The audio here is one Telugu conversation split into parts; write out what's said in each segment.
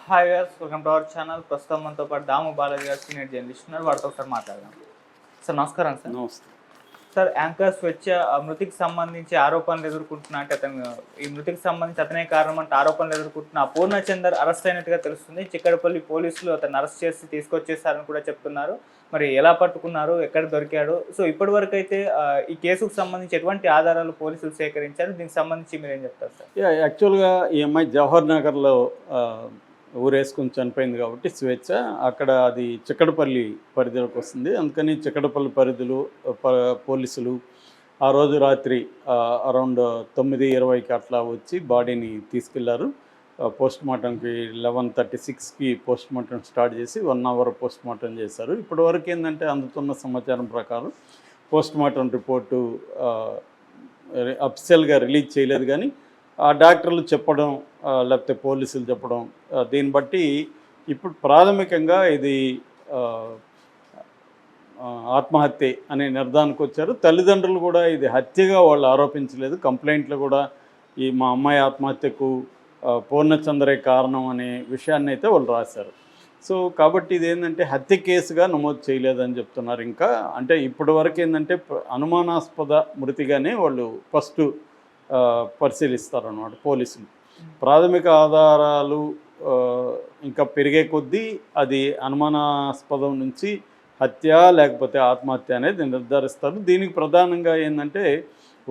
Hi viewers, welcome to our channel. ప్రస్తుతం మనతో పాటు దాము బాలాజీ గారు సీనియర్ జర్నలిస్ట్ ఉన్నారు. వారితో ఒకసారి మాట్లాడదాం. సార్ నమస్కారం. సార్ నమస్తే. సార్ యాంకర్ స్వేచ్ఛ మృతికి సంబంధించి ఆరోపణలు ఎదుర్కొంటున్నా అంటే ఈ మృతికి సంబంధించి అతనే కారణం అంటే ఆరోపణలు ఎదుర్కొంటున్న పూర్ణచందర్ అరెస్ట్ అయినట్టుగా తెలుస్తుంది. చిక్కడపల్లి పోలీసులు అతన్ని అరెస్ట్ చేసి తీసుకొచ్చేసారని కూడా చెప్తున్నారు. మరి ఎలా పట్టుకున్నారు, ఎక్కడ దొరికాడు? సో ఇప్పటి వరకు అయితే ఈ కేసుకు సంబంధించి ఎటువంటి ఆధారాలు పోలీసులు సేకరించారు? దీనికి సంబంధించి మీరు ఏం చెప్తారు సార్? యాక్చువల్గా ఈ అమ్మాయి జవహర్ నగర్లో ఊరేసుకుని చనిపోయింది కాబట్టి స్వేచ్ఛ అక్కడ అది చిక్కడపల్లి పరిధిలోకి వస్తుంది. అందుకని చిక్కడపల్లి పరిధిలో పోలీసులు ఆ రోజు రాత్రి అరౌండ్ 9:20కి అట్లా వచ్చి బాడీని తీసుకెళ్లారు. పోస్ట్ మార్టంకి 11:36కి పోస్ట్ మార్టం స్టార్ట్ చేసి 1 అవర్ పోస్ట్ మార్టం చేశారు. ఇప్పటి వరకు ఏంటంటే అందుతున్న సమాచారం ప్రకారం పోస్ట్ మార్టం రిపోర్టు అఫిషియల్గా రిలీజ్ చేయలేదు, కానీ ఆ డాక్టర్లు చెప్పడం లేకపోతే పోలీసులు చెప్పడం దీన్ని బట్టి ఇప్పుడు ప్రాథమికంగా ఇది ఆత్మహత్య అనే నిర్ధారణకు వచ్చారు. తల్లిదండ్రులు కూడా ఇది హత్యగా వాళ్ళు ఆరోపించలేదు. కంప్లైంట్లు కూడా ఈ మా అమ్మాయి ఆత్మహత్యకు పూర్ణచంద్రే కారణం అనే విషయాన్ని అయితే వాళ్ళు రాశారు. సో కాబట్టి ఇది ఏంటంటే హత్య కేసుగా నమోదు చేయలేదని చెప్తున్నారు. ఇంకా అంటే ఇప్పటి వరకు ఏంటంటే అనుమానాస్పద మృతిగానే వాళ్ళు ఫస్ట్ పరిశీలిస్తారు అన్నమాట పోలీసులు. ప్రాథమిక ఆధారాలు ఇంకా పెరిగే కొద్దీ అది అనుమానాస్పదం నుంచి హత్య లేకపోతే ఆత్మహత్య అనేది నిర్ధారిస్తారు. దీనికి ప్రధానంగా ఏంటంటే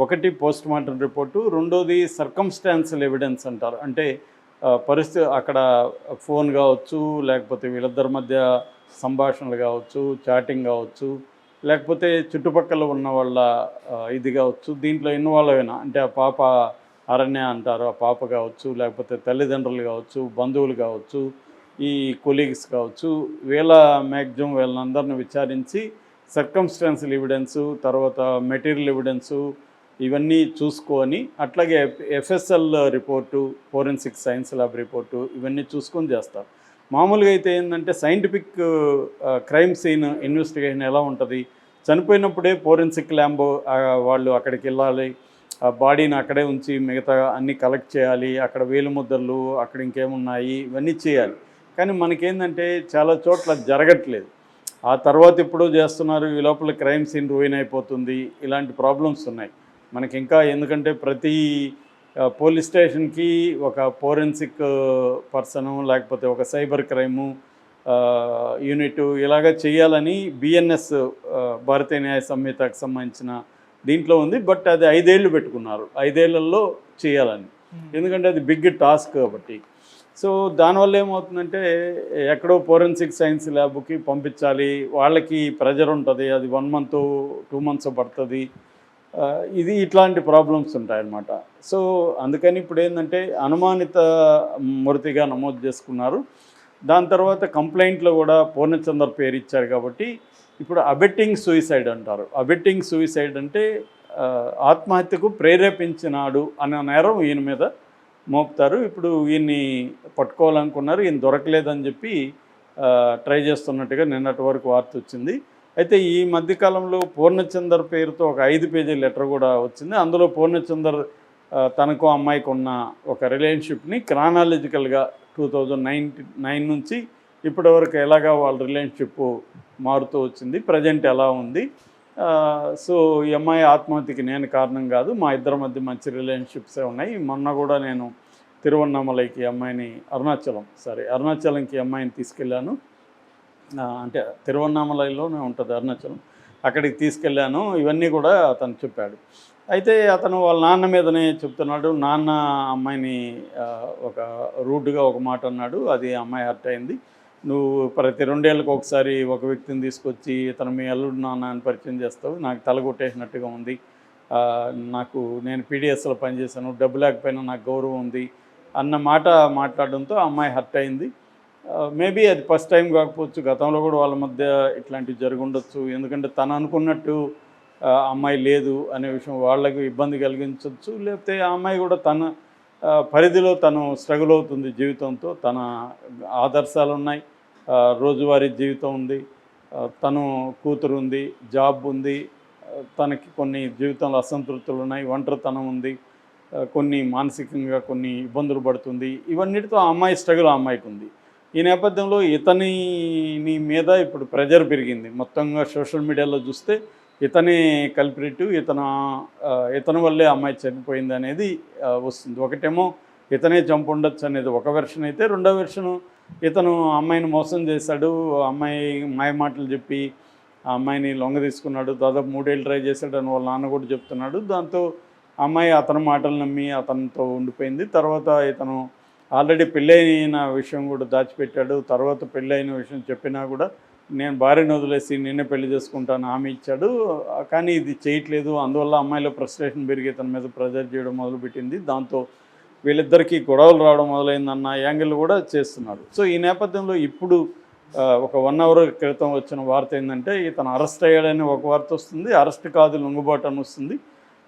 ఒకటి పోస్ట్ మార్టం రిపోర్టు, రెండోది సర్కమ్స్టాన్షియల్ ఎవిడెన్స్ అంటారు. అంటే పరిస్థితి అక్కడ ఫోన్ కావచ్చు, లేకపోతే వీళ్ళిద్దరి మధ్య సంభాషణలు కావచ్చు, చాటింగ్ కావచ్చు, లేకపోతే చుట్టుపక్కల ఉన్న వాళ్ళ ఇది కావచ్చు, దీంట్లో ఇన్వాల్వ్ అయినా అంటే ఆ పాప అరణ్య అంటారు, ఆ పాప కావచ్చు, లేకపోతే తల్లిదండ్రులు కావచ్చు, బంధువులు కావచ్చు, ఈ కొలీగ్స్ కావచ్చు, మ్యాక్సిమం వీళ్ళందరిని విచారించి సర్కమ్స్టాన్షియల్ ఎవిడెన్సు, తర్వాత మెటీరియల్ ఎవిడెన్సు ఇవన్నీ చూసుకొని అట్లాగే FSL report, forensic science lab report ఇవన్నీ చూసుకొని చేస్తారు. మామూలుగా అయితే ఏంటంటే సైంటిఫిక్ క్రైమ్ సీన్ ఇన్వెస్టిగేషన్ ఎలా ఉంటుంది, చనిపోయినప్పుడే ఫోరెన్సిక్ ల్యాబ్ వాళ్ళు అక్కడికి వెళ్ళాలి, ఆ బాడీని అక్కడే ఉంచి మిగతా అన్నీ కలెక్ట్ చేయాలి, అక్కడ వేలుముద్రలు అక్కడ ఇంకేమున్నాయి ఇవన్నీ చేయాలి. కానీ మనకేంటంటే చాలా చోట్ల జరగట్లేదు. ఆ తర్వాత ఎప్పుడో చేస్తున్నారు, ఈ లోపల క్రైమ్ సీన్ రూయిన్ అయిపోతుంది, ఇలాంటి ప్రాబ్లమ్స్ ఉన్నాయి మనకి ఇంకా. ఎందుకంటే ప్రతి పోలీస్ స్టేషన్కి ఒక ఫోరెన్సిక్ పర్సను లేకపోతే ఒక సైబర్ క్రైము యూనిట్ ఇలాగ చేయాలని బిఎన్ఎస్ భారతీయ న్యాయ సంహితకు సంబంధించిన దీంట్లో ఉంది. బట్ అది 5 ఏళ్ళు పెట్టుకున్నారు, 5 ఏళ్లలో చేయాలని, ఎందుకంటే అది బిగ్ టాస్క్ కాబట్టి. సో దానివల్ల ఏమవుతుందంటే ఎక్కడో ఫోరెన్సిక్ సైన్స్ ల్యాబ్కి పంపించాలి, వాళ్ళకి ప్రెజర్ ఉంటుంది, అది 1 మంత్ 2 మంత్స్ పడుతుంది, ఇది ఇట్లాంటి ప్రాబ్లమ్స్ ఉంటాయన్నమాట. సో అందుకని ఇప్పుడు ఏంటంటే అనుమానిత మృతిగా నమోదు చేసుకున్నారు. దాని తర్వాత కంప్లైంట్లో కూడా పూర్ణచందర్ పేరు ఇచ్చారు కాబట్టి ఇప్పుడు అబెట్టింగ్ సూయిసైడ్ అంటారు. అబెట్టింగ్ సూయిసైడ్ అంటే ఆత్మహత్యకు ప్రేరేపించినాడు అనే నేరం ఈయన మీద మోపుతారు. ఇప్పుడు ఈయన్ని పట్టుకోవాలనుకున్నారు, ఈయన దొరకలేదని చెప్పి ట్రై చేస్తున్నట్టుగా నిన్నటి వరకు వార్త వచ్చింది. అయితే ఈ మధ్యకాలంలో పూర్ణచందర్ పేరుతో ఒక 5 పేజీ లెటర్ కూడా వచ్చింది. అందులో పూర్ణచందర్ తనకు అమ్మాయికి ఉన్న ఒక రిలేషన్షిప్ని క్రానాలజికల్గా 2009 నుంచి ఇప్పటి వరకు ఎలాగా వాళ్ళ రిలేషన్షిప్ మారుతూ వచ్చింది, ప్రజెంట్ ఎలా ఉంది. సో ఈ అమ్మాయి ఆత్మహత్యకి నేను కారణం కాదు, మా ఇద్దరి మధ్య మంచి రిలేషన్షిప్సే ఉన్నాయి. మొన్న కూడా నేను తిరువన్నామలైకి అమ్మాయిని అరుణాచలంకి అమ్మాయిని తీసుకెళ్ళాను. అంటే తిరువన్నామలైలోనే ఉంటుంది అరుణాచలం, అక్కడికి తీసుకెళ్ళాను, ఇవన్నీ కూడా అతను చెప్పాడు. అయితే అతను వాళ్ళ నాన్న మీదనే చెప్తున్నాడు. నాన్న అమ్మాయిని ఒక రూడ్గా ఒక మాట అన్నాడు, అది అమ్మాయి హర్ట్ అయింది. నువ్వు ప్రతి 2 ఏళ్ళకి ఒకసారి ఒక వ్యక్తిని తీసుకొచ్చి ఇతను మీ అల్లుడు నాన్న అని పరిచయం చేస్తావు, నాకు తల కొట్టేసినట్టుగా ఉంది, నేను పీడిఎస్లో పనిచేశాను, డబ్బు లేకపోయినా నాకు గౌరవం ఉంది అన్న మాట మాట్లాడడంతో అమ్మాయి హర్ట్ అయింది. మేబీ అది ఫస్ట్ టైం కాకపోవచ్చు, గతంలో కూడా వాళ్ళ మధ్య ఇట్లాంటివి జరుగుండొచ్చు. ఎందుకంటే తను అనుకున్నట్టు అమ్మాయి లేదు అనే విషయం వాళ్ళకి ఇబ్బంది కలిగించవచ్చు, లేకపోతే ఆ అమ్మాయి కూడా తన పరిధిలో తను స్ట్రగుల్ అవుతుంది జీవితంతో, తన ఆదర్శాలు ఉన్నాయి, రోజువారీ జీవితం ఉంది, తను కూతురు ఉంది, జాబ్ ఉంది, తనకి కొన్ని జీవితంలో అసంతృప్తులు ఉన్నాయి, ఒంటరితనం ఉంది, కొన్ని మానసికంగా కొన్ని ఇబ్బందులు పడుతుంది. ఇవన్నిటితో ఆ అమ్మాయి స్ట్రగుల్ ఆ అమ్మాయికి ఉంది. ఈ నేపథ్యంలో ఇతని మీద ఇప్పుడు ప్రెజర్ పెరిగింది. మొత్తంగా సోషల్ మీడియాలో చూస్తే ఇతనే కల్ప్రిట్, ఇతని వల్లే అమ్మాయి చనిపోయింది అనేది వస్తుంది. ఒకటేమో ఇతనే చంపుండొచ్చు అనేది ఒక వెర్షన్ అయితే, రెండో వెర్షను ఇతను అమ్మాయిని మోసం చేశాడు, అమ్మాయి మాయమాటలు చెప్పి ఆ అమ్మాయిని లొంగ తీసుకున్నాడు, దాదాపు 3 ఏళ్ళు ట్రై చేశాడు అని వాళ్ళ నాన్న కూడా చెప్తున్నాడు. దాంతో అమ్మాయి అతని మాటలు నమ్మి అతనితో ఉండిపోయింది. తర్వాత ఇతను ఆల్రెడీ పెళ్ళైన విషయం కూడా దాచిపెట్టాడు. తర్వాత పెళ్ళైన విషయం చెప్పినా కూడా నేను భార్యను వదిలేసి నిన్నే పెళ్లి చేసుకుంటాను హామీ ఇచ్చాడు, కానీ ఇది చేయట్లేదు. అందువల్ల అమ్మాయిలో ఫ్రస్ట్రేషన్ పెరిగి ఇతని మీద ప్రెజర్ చేయడం మొదలుపెట్టింది. దాంతో వీళ్ళిద్దరికీ గొడవలు రావడం మొదలైందన్న యాంగిల్ కూడా చేస్తున్నాడు. సో ఈ నేపథ్యంలో ఇప్పుడు ఒక 1 అవర్ క్రితం వచ్చిన వార్త ఏంటంటే ఇతను అరెస్ట్ అయ్యాడని ఒక వార్త వస్తుంది, అరెస్ట్ కాదు లొంగుబాటు అని వస్తుంది.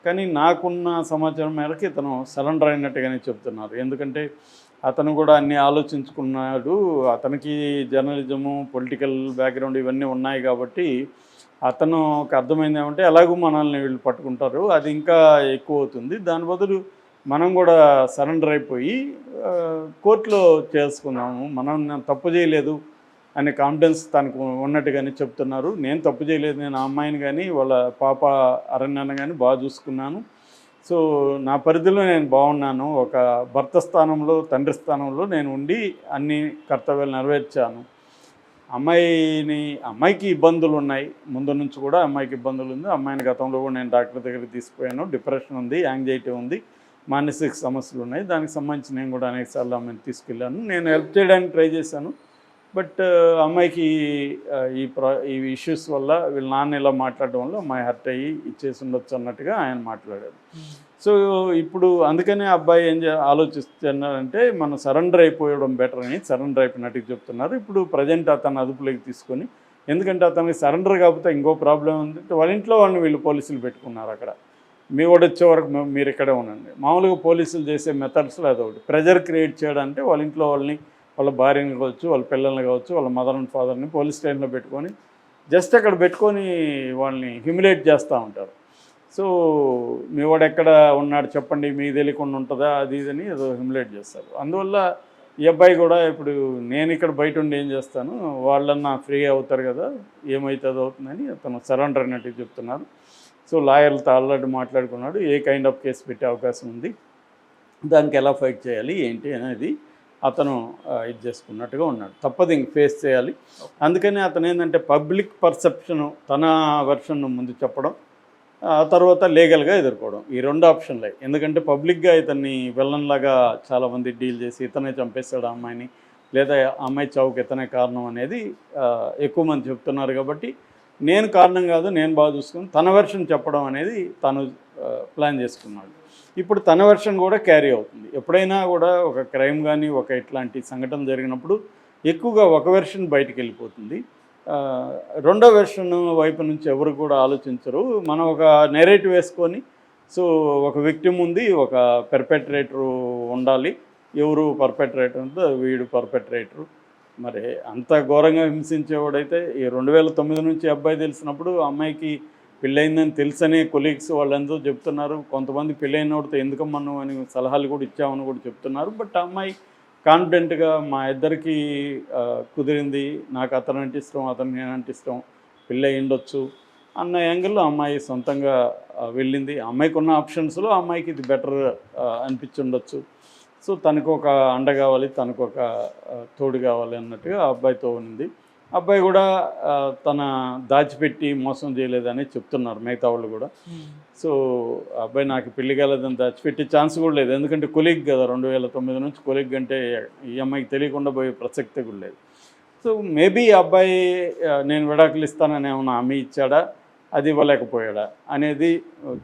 కానీ నాకున్న సమాచారం మేరకు ఇతను సరెండర్ అయినట్టుగానే చెప్తున్నారు. ఎందుకంటే అతను కూడా అన్నీ ఆలోచించుకున్నాడు. అతనికి జర్నలిజము, పొలిటికల్ బ్యాక్గ్రౌండ్ ఇవన్నీ ఉన్నాయి కాబట్టి అతనుకు అర్థమైంది ఏమంటే ఎలాగూ మనల్ని వీళ్ళు పట్టుకుంటారు, అది ఇంకా ఎక్కువ అవుతుంది, దాని బదులు మనం కూడా సరెండర్ అయిపోయి కోర్టులో చేసుకున్నాము, మనం తప్పు చేయలేదు అనే కాన్ఫిడెన్స్ తనకు ఉన్నట్టుగానే చెప్తున్నారు. నేను తప్పు చేయలేదు, నేను ఆ అమ్మాయిని కానీ వాళ్ళ పాప అరణ్యాన్ని కానీ బాగా చూసుకున్నాను. సో నా పరిధిలో నేను బాగున్నాను, ఒక భర్త స్థానంలో తండ్రి స్థానంలో నేను ఉండి అన్ని కర్తవ్యాలు నెరవేర్చాను. అమ్మాయికి ఇబ్బందులు ఉన్నాయి, ముందు నుంచి కూడా అమ్మాయికి ఇబ్బందులు ఉంది. అమ్మాయిని గతంలో కూడా నేను డాక్టర్ దగ్గరికి తీసుకుపోయాను, డిప్రెషన్ ఉంది, యాంగ్జైటీ ఉంది, మానసిక సమస్యలు ఉన్నాయి. దానికి సంబంధించి నేను కూడా అనేకసార్లు అమ్మాయిని తీసుకెళ్ళాను, నేను హెల్ప్ చేయడానికి ట్రై చేశాను. బట్ అమ్మాయికి ఈ ఇష్యూస్ వల్ల వీళ్ళ నాన్న ఇలా మాట్లాడడం వల్ల అమ్మాయి హర్ట్ అయ్యి ఇచ్చేసి ఉండొచ్చు అన్నట్టుగా ఆయన మాట్లాడారు. సో ఇప్పుడు అందుకనే అబ్బాయి ఆలోచిస్తున్నారంటే మనం సరెండర్ అయిపోవడం బెటర్ అని సరెండర్ అయిపోయినట్టుగా చెప్తున్నారు. ఇప్పుడు ప్రజెంట్ అతను అదుపులోకి తీసుకొని, ఎందుకంటే అతనికి సరెండర్ కాకపోతే ఇంకో ప్రాబ్లం ఉంది, వాళ్ళ ఇంట్లో వాళ్ళని వీళ్ళు పోలీసులు పెట్టుకున్నారు. అక్కడ మీ వాడు వచ్చే వరకు మీరు ఇక్కడే ఉండండి. మామూలుగా పోలీసులు చేసే మెథడ్స్లో అదొకటి, ప్రెజర్ క్రియేట్ చేయడానికి వాళ్ళ ఇంట్లో వాళ్ళని, వాళ్ళ భార్యని కావచ్చు, వాళ్ళ పిల్లల్ని కావచ్చు, వాళ్ళ మదర్ అండ్ ఫాదర్ని పోలీస్ స్టేషన్లో పెట్టుకొని జస్ట్ అక్కడ పెట్టుకొని వాళ్ళని హ్యూమిలేట్ చేస్తూ ఉంటారు. సో మీ వాడు ఎక్కడ ఉన్నాడు చెప్పండి, మీకు తెలియకుండా ఉంటుందా, అది ఇదని ఏదో హ్యూమిలేట్ చేస్తారు. అందువల్ల ఈ అబ్బాయి కూడా ఇప్పుడు నేను ఇక్కడ బయట ఉండి ఏం చేస్తాను, వాళ్ళన్నా ఫ్రీగా అవుతారు కదా, ఏమైతే అది అవుతుందని అతను సరెండర్ అన్నట్టు చెప్తున్నారు. సో లాయర్లతో ఆల్రెడీ మాట్లాడుకున్నాడు, ఏ కైండ్ ఆఫ్ కేసు పెట్టే అవకాశం ఉంది, దానికి ఎలా ఫైట్ చేయాలి ఏంటి అనేది అతను ఇది చేసుకున్నట్టుగా ఉన్నాడు. తప్పదు ఇంక ఫేస్ చేయాలి. అందుకని అతను ఏంటంటే పబ్లిక్ పర్సెప్షను తన వెర్షన్ను ముందు చెప్పడం, ఆ తర్వాత లీగల్గా ఎదుర్కోవడం, ఈ 2 ఆప్షన్లే. ఎందుకంటే పబ్లిక్గా ఇతన్ని విలన్లాగా చాలామంది డీల్ చేసి ఇతనే చంపేస్తాడు ఆ అమ్మాయిని, లేదా అమ్మాయి చావుకి ఇతనే కారణం అనేది ఎక్కువ మంది చెప్తున్నారు. కాబట్టి నేను కారణం కాదు, నేను బాగా చూసుకుని తన వెర్షన్ చెప్పడం అనేది తను ప్లాన్ చేసుకున్నాడు. ఇప్పుడు తన వెర్షన్ కూడా క్యారీ అవుతుంది. ఎప్పుడైనా కూడా ఒక క్రైమ్ కానీ ఒక ఇట్లాంటి సంఘటన జరిగినప్పుడు ఎక్కువగా ఒక వెర్షన్ బయటికి వెళ్ళిపోతుంది, రెండో వెర్షన్ వైపు నుంచి ఎవరు కూడా ఆలోచించరు. మనం ఒక నెరేటివ్ వేసుకొని, సో ఒక విక్టిమ్ ఉంది, ఒక పర్పెట్రేటర్ ఉండాలి, ఎవరు పర్పెట్రేటర్ ఉందో వీడు పర్పెట్రేటరు. మరి అంత ఘోరంగా హింసించేవాడైతే ఈ 2009 నుంచి అబ్బాయి తెలిసినప్పుడు అమ్మాయికి పెళ్ళయిందని తెలుసనే కొలీగ్స్ వాళ్ళందరూ చెప్తున్నారు. కొంతమంది పెళ్ళైనోడితో ఎందుకమ్మను అని సలహాలు కూడా ఇచ్చామని కూడా చెప్తున్నారు. బట్ అమ్మాయి కాన్ఫిడెంట్గా మా ఇద్దరికి కుదిరింది, నాకు అతను అంటే ఇష్టం, అతను నేనంటే ఇష్టం, పెళ్ళి అయ్యుండొచ్చు అన్న యాంగిల్లో అమ్మాయి సొంతంగా వెళ్ళింది. అమ్మాయికి ఉన్న ఆప్షన్స్లో అమ్మాయికి ఇది బెటర్ అనిపించి ఉండొచ్చు. సో తనకు ఒక అండ కావాలి, తనకు ఒక తోడు కావాలి అన్నట్టుగా అబ్బాయితో ఉంది. అబ్బాయి కూడా తన దాచిపెట్టి మోసం చేయలేదని చెప్తున్నారు మిగతా వాళ్ళు కూడా. సో అబ్బాయి నాకు పెళ్లి కాలేదని దాచిపెట్టే ఛాన్స్ కూడా లేదు, ఎందుకంటే కొలీగ్ కదా, 2009 నుంచి కొలీగ్ అంటే ఈ అమ్మాయికి తెలియకుండా పోయే ప్రసక్తి కూడా లేదు. సో మేబీ అబ్బాయి నేను విడాకులు ఇస్తానని ఏమైనా హామీ ఇచ్చాడా, అది ఇవ్వలేకపోయాడా అనేది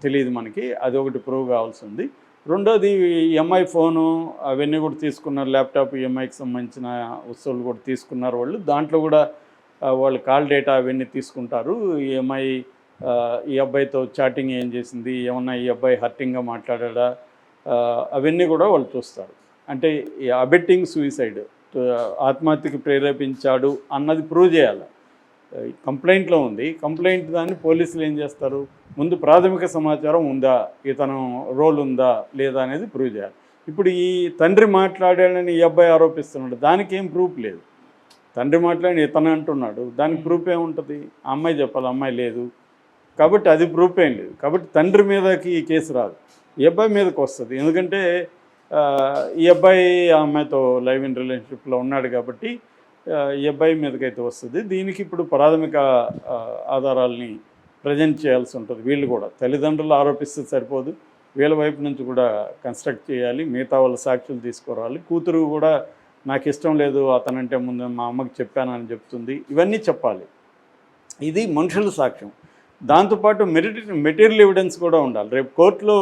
తెలియదు మనకి, అది ఒకటి ప్రూవ్ కావాల్సి ఉంది. రెండోది ఎంఐ ఫోను అవన్నీ కూడా తీసుకున్నారు, ల్యాప్టాప్ ఈఎంఐకి సంబంధించిన వస్తువులు కూడా తీసుకున్నారు వాళ్ళు. దాంట్లో కూడా వాళ్ళు కాల్ డేటా అవన్నీ తీసుకుంటారు. ఈఎంఐ ఈ అబ్బాయితో చాటింగ్ ఏం చేసింది, ఏమన్నా ఈ అబ్బాయి హర్టింగ్గా మాట్లాడా, అవన్నీ కూడా వాళ్ళు చూస్తారు. అంటే ఈ అబెట్టింగ్ సూసైడ్, ఆత్మహత్యకి ప్రేరేపించాడు అన్నది ప్రూవ్ చేయాలి. కంప్లైంట్లో ఉంది, కంప్లైంట్ దాన్ని పోలీసులు ఏం చేస్తారు, ముందు ప్రాథమిక సమాచారం ఉందా, ఇతను రోల్ ఉందా లేదా అనేది ప్రూవ్ చేయాలి. ఇప్పుడు ఈ తండ్రి మాట్లాడాడని ఈ అబ్బాయి ఆరోపిస్తున్నాడు, దానికి ఏం ప్రూఫ్ లేదు. తండ్రి మాట్లాడి ఇతను అంటున్నాడు, దానికి ప్రూఫ్ ఏముంటుంది? ఆ అమ్మాయి చెప్పాలి, అమ్మాయి లేదు కాబట్టి అది ప్రూఫ్ ఏం లేదు. కాబట్టి తండ్రి మీదకి ఈ కేసు రాదు, ఈ అబ్బాయి మీదకి వస్తుంది. ఎందుకంటే ఈ అబ్బాయి ఆ అమ్మాయితో లైవ్ ఇన్ రిలేషన్షిప్లో ఉన్నాడు కాబట్టి ఈ అబ్బాయి మీదకైతే వస్తుంది. దీనికి ఇప్పుడు ప్రాథమిక ఆధారాలని ప్రజెంట్ చేయాల్సి ఉంటుంది. వీళ్ళు కూడా తల్లిదండ్రులు ఆరోపిస్తే సరిపోదు, వీళ్ళ వైపు నుంచి కూడా కన్స్ట్రక్ట్ చేయాలి, మిగతా వాళ్ళ సాక్షులు తీసుకురావాలి. కూతురు కూడా నాకు ఇష్టం లేదు అతనంటే, ముందు మా అమ్మకి చెప్పానని చెప్తుంది. ఇవన్నీ చెప్పాలి. ఇది మనుషుల సాక్ష్యం. దాంతోపాటు మెటీరియల్ ఎవిడెన్స్ కూడా ఉండాలి. రేపు కోర్టులో